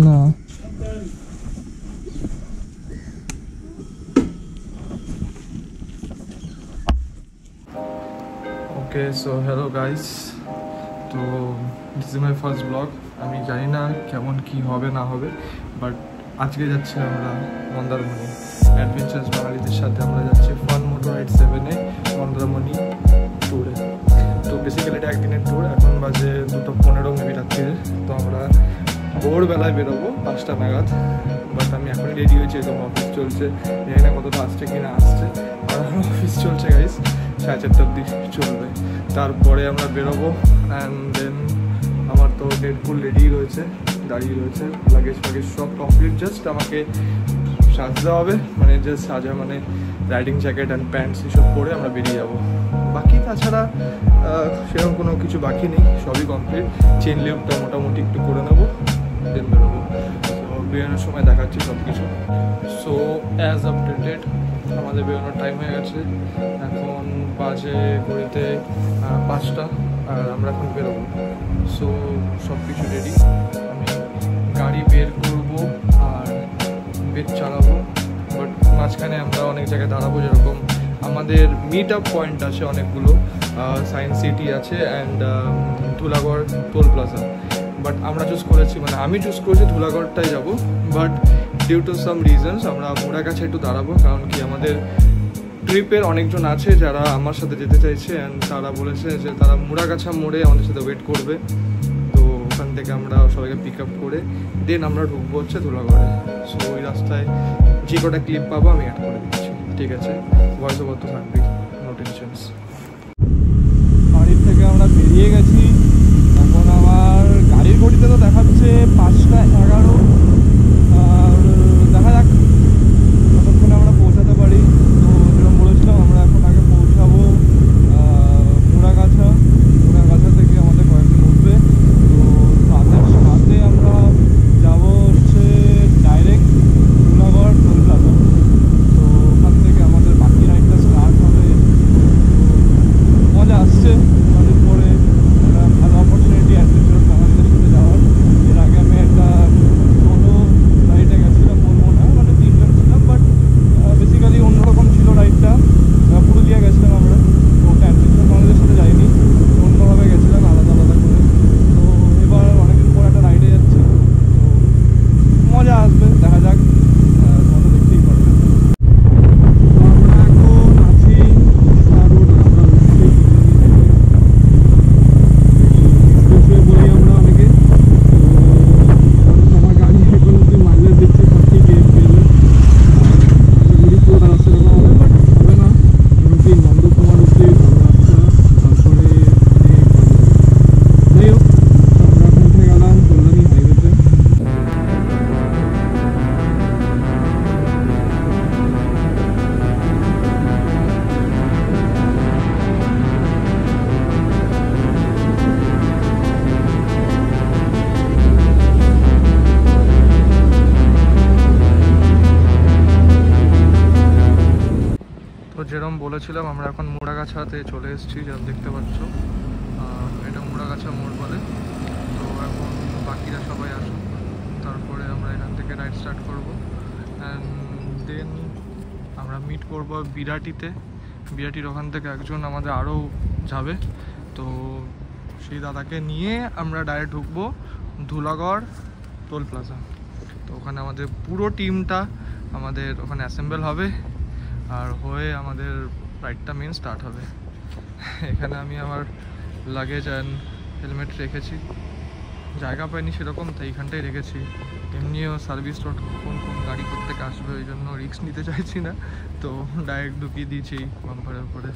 না okay so hello guys, তো this is my first blog. আমি জানি না কেমন কি হবে না হবে, বাট আজকে যাচ্ছি আমরা মন্দারমণি অ্যাডভেঞ্চার্স বাঙালিদের সাথে। আমরা যাচ্ছি ফান মোটর রাইড 7-এ মন্দারমণি ট্যুরে। তো বেসিক্যালি এটা একদিনের ট্যুর। এখন বাজে 2:15 মেবি রাত্রির। তো আমরা ভোরবেলায় বেরোবো 5টা নাগাদ। বাট আমি এখন রেডি হয়েছি, একদম অফিস চলছে, জানি না কতটা আসছে কি না আসছে। আর অফিস চলছে গাইস, 4:30 অবধি চলবে। তারপরে আমরা বেরোবো অ্যান্ড দেন আমার তো ডেডপুল রেডি রয়েছে, দাঁড়িয়ে রয়েছে, লাগেজ ফাগেজ সব কমপ্লিট। জাস্ট আমাকে সাজতে হবে, মানে জাস্ট সাজা মানে রাইডিং জ্যাকেট অ্যান্ড প্যান্টস এসব পরে আমরা বেরিয়ে যাবো। বাকি তাছাড়া সেরকম কোনো কিছু বাকি নেই, সবই কমপ্লিট। চেন লিভটা মোটামুটি একটু করে নেবো, দেন বেরোবো। তো বেরোনোর সময় দেখাচ্ছি সব কিছু। সো অ্যাজ আপডেটেড আমাদের বেরোনোর টাইম হয়ে গেছে। এখন বাজে ঘড়িতে 5টা, আর আমরা এখন বেরোবো। সো সব কিছু রেডি। আমি গাড়ি বের করবো আর বের চালাবো। বাট মাঝখানে আমরা অনেক জায়গায় দাঁড়াবো, যেরকম আমাদের মিট আপ পয়েন্ট আছে অনেকগুলো, সায়েন্স সিটি আছে and Dhulagarh toll plaza. But আমরা চুজ করেছি, মানে আমি চুজ করেছি ধুলাগড়টাই যাবো। But due to some reasons আমরা মুড়াগাছা একটু দাঁড়াবো, কারণ কি আমাদের ট্রিপের অনেকজন আছে যারা আমার সাথে যেতে চাইছে অ্যান্ড তারা বলেছে যে তারা মুড়াগাছা মোড়ে আমাদের সাথে ওয়েট করবে। তো ওখান থেকে আমরা সবাইকে পিক আপ করে দেন আমরা ঢুকবো হচ্ছে ধুলাগড়ে। সো ওই রাস্তায় যে কটা ক্লিপ পাবো আমি অ্যাড করে দিচ্ছি, ঠিক আছে? ভয়েস ওভার তো থাকবেই, নো টেনশনস। বাড়ির থেকে আমরা বেরিয়ে গেছি। এখন আমার গাড়ির ঘড়িতে তো দেখাচ্ছে 5:11। আর দেখা যাক কতক্ষণে আমরা পৌঁছাতে পারি। তো যেরকম বলেছিলাম আমরা এখন আগে পৌঁছাবো মুড়াগাছা। মুড়াগাছা থেকে আমাদের কয়েকদিন উঠবে। তো তাদের সাথে আমরা যাবো হচ্ছে ডাইরেক্ট ধুলাগড় টোল প্লাজা। তো ওখান থেকে আমাদের বাকি রাইডটা স্টার্ট হবে। মজা আসছে অনেক পরে, একটা ভালো অপরচুনিটি অ্যাডভেঞ্চার বাঙালিদের সাথে যাওয়ার। এর আগে আমি একটা সোলো রাইডে গেছিলাম, বলবো না, মানে 3 জন ছিলাম, বাট বেসিক্যালি অন্যরকম ছিল রাইডটা। পুরুলিয়া গেছিলাম আমরা, তো ওটা অ্যাডভেঞ্চার বাঙালিদের সাথে যাইনি, অন্যভাবে গেছিলাম আলাদা আলাদা করে। তো এবার অনেকদিন পর একটা রাইডে যাচ্ছি, তো মজা আসবে, দেখা যাক, তোমরা তো দেখতেই পারবে। তো আমরা এখন আছি বলি আমরা অনেকে। তো আমার গাড়ি এখন অব্দি মাইলেজ দিচ্ছে 40 km/h। যদি পুরো রাস্তা এরকম হবে, বাট হবে না, মোটামুটি নন্দকুমার অব্দি ভালো রাস্তা, তারপরে যাই হোক। আমরা পৌঁছে গেলাম কল্যাণী হাইওয়েতে। তো যেরকম বলেছিলাম আমরা এখন মুড়াগাছাতে চলে এসেছি, যেরকম দেখতে পাচ্ছ। এটা মুড়াগাছা মোড় বলে। তো এখন বাকিরা সবাই আসুক, তারপরে আমরা এখান থেকে রাইড স্টার্ট করবো। অ্যান্ড দেন আমরা মিট করবো বিরাটিতে। বিরাটির ওখান থেকে একজন আমাদের আরও যাবে, তো সেই দাদাকে নিয়ে আমরা ডাইরেক্ট ঢুকবো ধুলাগড় টোল প্লাজা। তো ওখানে আমাদের পুরো টিমটা আমাদের ওখানে অ্যাসেম্বল হবে, আর হয়ে আমাদের রাইডটা মেন স্টার্ট হবে। এখানে আমি আমার লাগেজ অ্যান্ড হেলমেট রেখেছি, জায়গা পাইনি সেরকম, তাই এইখানটাই রেখেছি। এমনিও সার্ভিস রোড কোন কোন গাড়ি করতে আসবে, ওই জন্য রিস্ক নিতে চাইছি না, তো ডাইরেক্ট ঢুকিয়ে দিয়েছি বাম্পারের উপরে।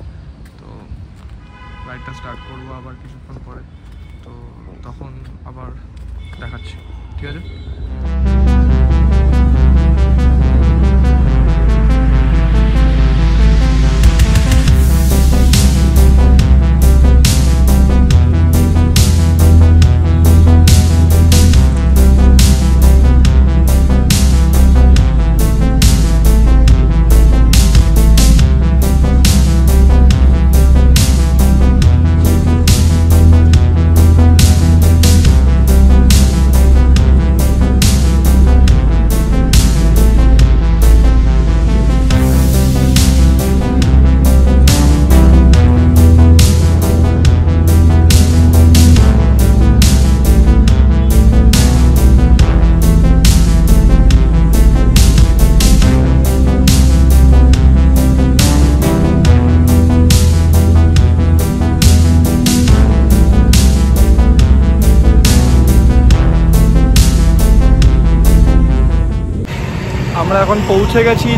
তো রাইডটা স্টার্ট করবো আবার কিছুক্ষণ পরে, তো তখন আবার দেখাচ্ছি, ঠিক আছে? আমরা এখন পৌঁছে গেছি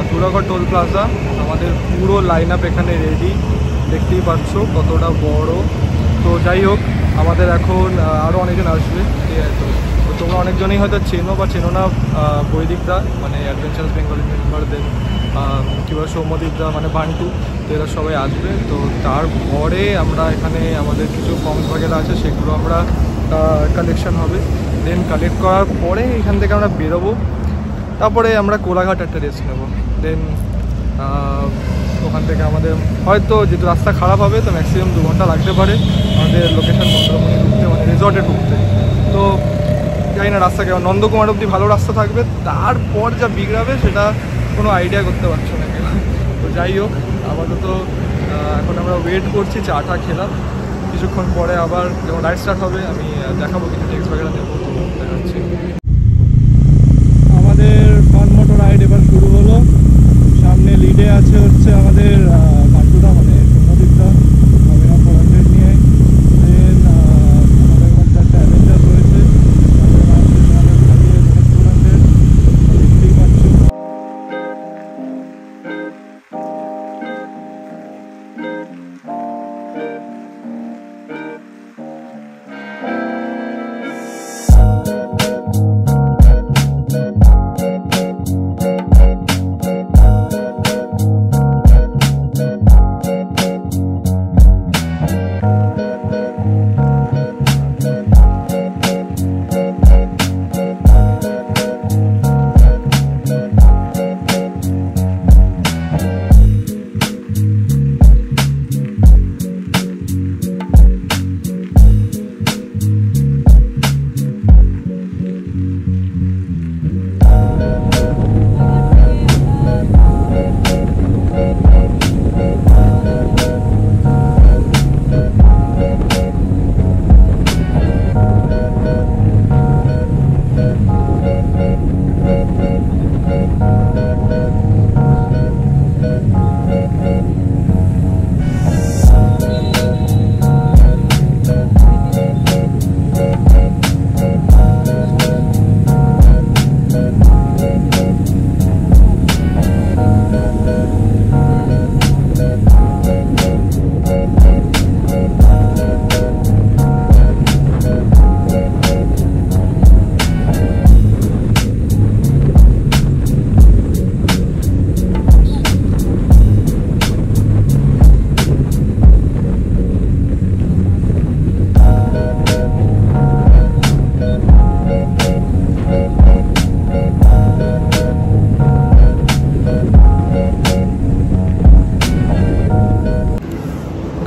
ধুলাগড় টোল প্লাজা। আমাদের পুরো লাইন আপ এখানে রেডি, দেখতেই পাচ্ছ কতটা বড়। তো যাই হোক, আমাদের এখন আরও অনেকজন আসবে, ঠিক আছে। তো তোমরা অনেকজনই হয়তো চেনো বা চেনো না বৈদিকদা, মানে অ্যাডভেঞ্চারাস বেঙ্গলি মেম্বারদের, কিংবা সৌম্যদীপদা মানে বান্টু, তো এরা সবাই আসবে। তো তারপরে আমরা এখানে আমাদের কিছু ফর্মস বাগেরা আছে, সেগুলো আমরা কালেকশন হবে। দেন কালেক্ট করার পরে এখান থেকে আমরা বেরোবো। তারপরে আমরা কোলাঘাট একটা রেস্ট নেবো। দেন ওখান থেকে আমাদের হয়তো যেহেতু রাস্তা খারাপ হবে, তো ম্যাক্সিমাম 2 ঘন্টা লাগতে পারে আমাদের লোকেশন মন্দারমণি ঢুকতে, মানে রিসর্টে ঢুকতে। তো জানি না রাস্তা কেমন, নন্দকুমার অবধি ভালো রাস্তা থাকবে, তারপর যা বিগড়াবে সেটা কোনো আইডিয়া করতে পারছো না কেউ। তো যাই হোক, আপাতত এখন আমরা ওয়েট করছি, চাটা খেলাম। কিছুক্ষণ পরে আবার যখন রাইড স্টার্ট হবে আমি দেখাবো, কিছু টেক্সট বাগেরা দেবো, দেখাচ্ছি। আমাদের ফান মোটর রাইড এবার শুরু হলো। সামনে লিডে আছে হচ্ছে আমাদের বান্টুদা, মানে সৌম্যদীপদা, অভিনব 400 নিয়ে। দেন আমাদের মধ্যে একটা অ্যাভেঞ্জার রয়েছে, দেখতেই পাচ্ছ।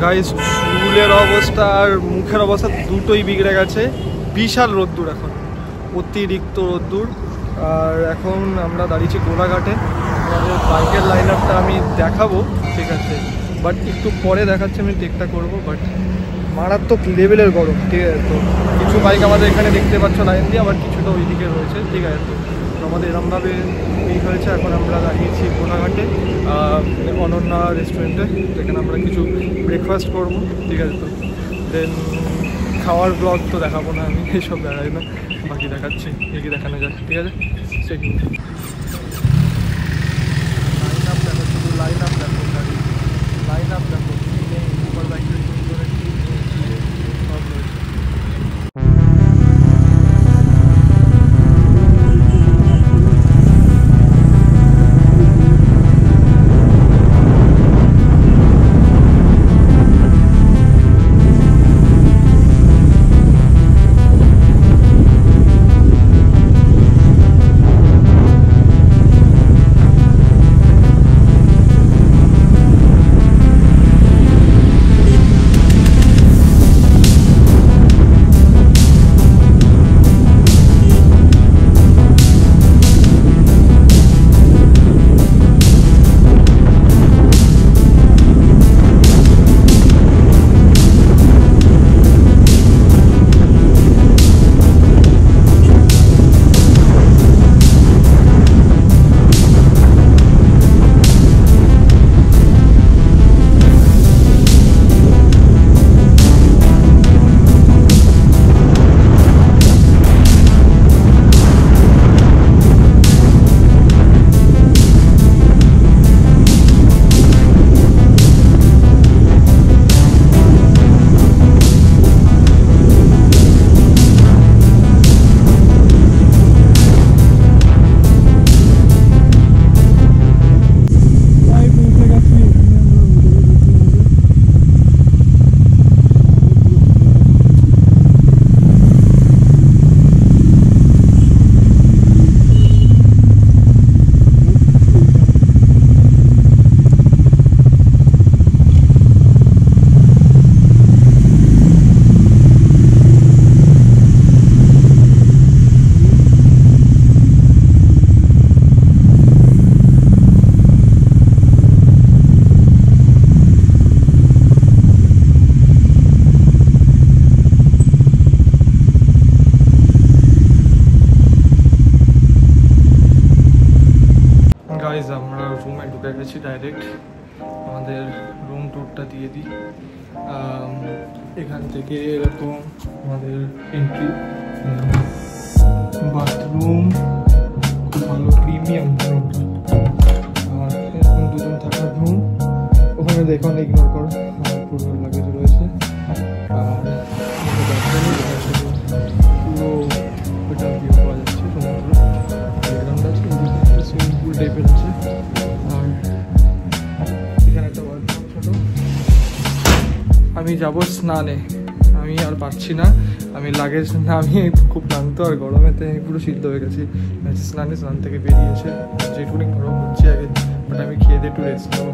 গাইস, চুলের অবস্থা আর মুখের অবস্থা দুটোই বিগড়ে গেছে। বিশাল রোদ্দুর, এখন অতিরিক্ত রোদ্দুর। আর এখন আমরা দাঁড়িয়েছি কোলাঘাটে। আমাদের বাইকের লাইন আপটা আমি দেখাবো, ঠিক আছে, বাট একটু পরে দেখাচ্ছি, আমি টেকটা করবো। বাট মারাত্মক লেভেলের গরম, ঠিক আছে। তো কিছু বাইক আমাদের এখানে দেখতে পাচ্ছ লাইন দিয়ে, আবার কিছুটা ওইদিকে রয়েছে, ঠিক আছে। তো আমাদের এরমভাবে এই হয়েছে। এখন আমরা দাঁড়িয়েছি কোলাঘাটে অনন্যা রেস্টুরেন্টে, যেখানে আমরা কিছু ব্রেকফাস্ট করবো, ঠিক আছে। তো দেন খাওয়ার ব্লগ তো দেখাবো না আমি, এইসব দেখাই না, বাকি দেখাচ্ছি কি দেখানো যায়, ঠিক আছে। সেই লাইন আপ দেখো, শুধু লাইন আপ দেখো, গাড়ি লাইন আপ দেখো, কি নেই সুপার বাইকের সুন্দর সব রয়েছে। পড়েছি ডাইরেক্ট। আমাদের রুম ট্যুরটা দিয়ে দিই। এখান থেকে এরকম আমাদের এন্ট্রি, বাথরুম খুব ভালো প্রিমিয়াম রুমটা, আর এরকম দুজন থাকার রুম। ওখানে দেখুন, ইগনোর করো, পুরো লাগেজ রয়েছে। আর পুরো ওটা ভিউ পাওয়া যাচ্ছে, সমুদ্র ব্যাকগ্রাউন্ড আছে, সুইমিং পুল টাইপের আছে। আর এখানে একটা ওয়ার্কশপ ছোটো। আমি যাবো স্নানে, আমি আর পারছি না, আমি লাগেজ নামিয়ে খুব ক্লান্ত আর গরমেতে আমি পুরো সিদ্ধ হয়ে গেছি। স্নান থেকে বেরিয়ে এসে যেটুকুনি গরম হচ্ছে আগে, বাট আমি খেয়ে দিয়ে একটু রেস্ট নেবো।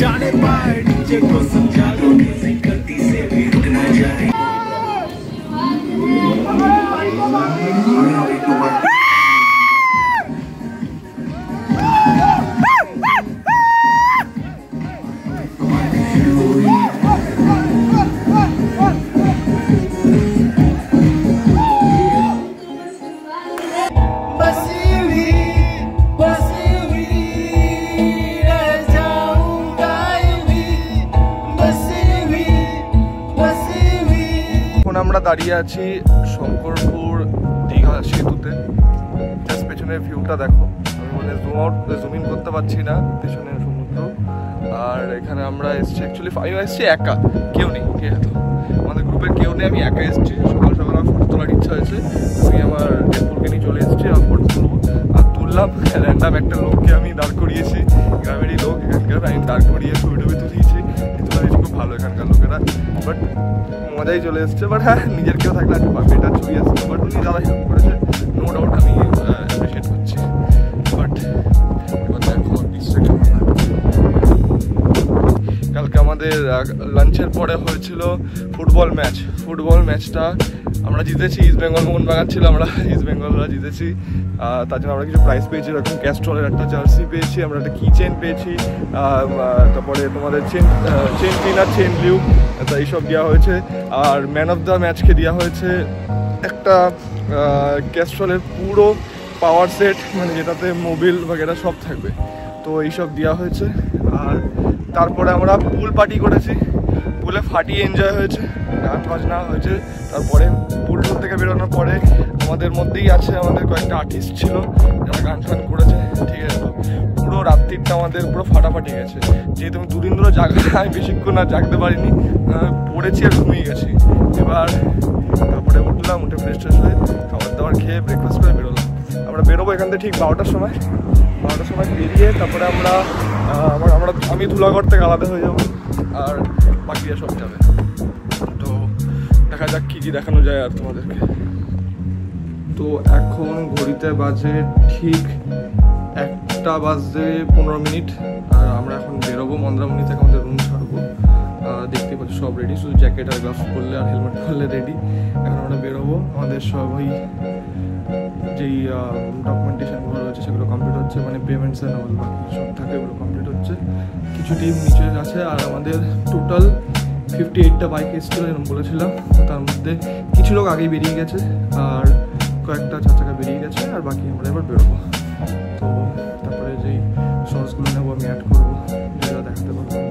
जाने पाए डीजे को समझा लो, म्यूजिक गलती से भी रुक ना जाए। আমরা দাঁড়িয়ে আছি শঙ্করপুর দীঘা সেতুতে। জাস্ট পেছনের ভিউটা দেখো, আমি মানে জুম ইন করতে পারছি না, পেছনের সমুদ্র। আর এখানে আমরা এসছি, অ্যাকচুয়ালি আমি এসছি একা, কেউ নেই, ঠিক আছে, আমাদের গ্রুপের কেউ নেই, আমি একা এসছি। সকাল সকাল আমার ফটো তোলার ইচ্ছা হয়েছে, আমি আমার ডেপুলকে নিয়ে চলে এসেছি আর ফটো তুলবো। আর তুললাম, র্যান্ডাম একটা লোককে আমি দাঁড় করিয়েছি, গ্রামেরই লোক এখানকার, আমি দাঁড় করিয়ে ছবি টবি তুলিয়েছি। খুব ভালো এখানকার লোকেরা, বাট মজাই চলে এসছে। বাট হ্যাঁ, নিজের কেউ থাকলে একটু বেটার ছবি আসছে। বাট উনি যারা হেল্প করেছে, নো ডাউট আমি অ্যাপ্রিসিয়েট করছি। বাট কালকে আমাদের লাঞ্চের পরে হয়েছিল ফুটবল ম্যাচ। ফুটবল ম্যাচটা আমরা জিতেছি, ইস্ট বেঙ্গল মোহনবাগান ছিল, আমরা ইস্ট বেঙ্গলরা জিতেছি। তার জন্য আমরা কিছু প্রাইজ পেয়েছি, এরকম ক্যাস্ট্রলের একটা জার্সি পেয়েছি, আমরা একটা কি চেন পেয়েছি, তারপরে তোমাদের চেন ক্লিনার, চেন লিউ, এইসব দেওয়া হয়েছে। আর ম্যান অফ দ্য ম্যাচকে দেওয়া হয়েছে একটা ক্যাস্ট্রলের পুরো পাওয়ার সেট, মানে যেটাতে মোবিল বগেরা সব থাকবে, তো এইসব দেওয়া হয়েছে। আর তারপরে আমরা পুল পার্টি করেছি, পুলে ফাটিয়ে এনজয় হয়েছে, গান বাজনা হয়েছে। তারপরে পুল থেকে বেরোনোর পরে আমাদের মধ্যেই আছে, আমাদের কয়েকটা আর্টিস্ট ছিল যারা গান ফান করেছে, ঠিক আছে। তো পুরো রাত্রিটা আমাদের পুরো ফাটাফাটি গেছে, যেহেতু আমি দুদিন ধরে আমি বেশিক্ষণ আর জাগতে পারিনি, পড়েছি আর ঘুমিয়ে গেছি। এবার তারপরে উঠলাম, উঠে ফ্রেশ ট্রেশ হয়ে খাবার দাবার খেয়ে ব্রেকফাস্ট করে বেরোলাম। আমরা বেরোবো এখান থেকে ঠিক 12টার সময় বেরিয়ে তারপরে আমি ধুলাগড় থেকে আলাদা হয়ে যাবো, আর বাকিরা সব যাবে। তো দেখা যাক কী দেখানো যায় আর তোমাদেরকে। তো এখন ঘড়িতে বাজে ঠিক 1:15, আর আমরা এখন বেরোবো মন্দারমণি থেকে, আমাদের রুম ছাড়বো। দেখতে পাচ্ছি সব রেডি, শুধু জ্যাকেট আর গ্লাভস পরলে আর হেলমেট পরলে রেডি। এখন আমরা বেরোবো, আমাদের সব ওই যেই ডকুমেন্টেশনগুলো রয়েছে সেগুলো কমপ্লিট হচ্ছে, মানে পেমেন্টস অ্যান্ড অল বাকি সব থাকে ওগুলো কমপ্লিট হচ্ছে। কিছু টিম নিচে আছে, আর আমাদের টোটাল 58টা বাইক এসেছিলো এরকম বলেছিলাম। তার মধ্যে কিছু লোক আগেই বেরিয়ে গেছে আর কয়েকটা 4 চাকা বেরিয়ে গেছে, আর বাকি আমরা এবার বেরোবো। তো তারপরে যেই শর্টসগুলো নেবো আমি অ্যাড করবো, যেগুলো দেখাতে পারবো।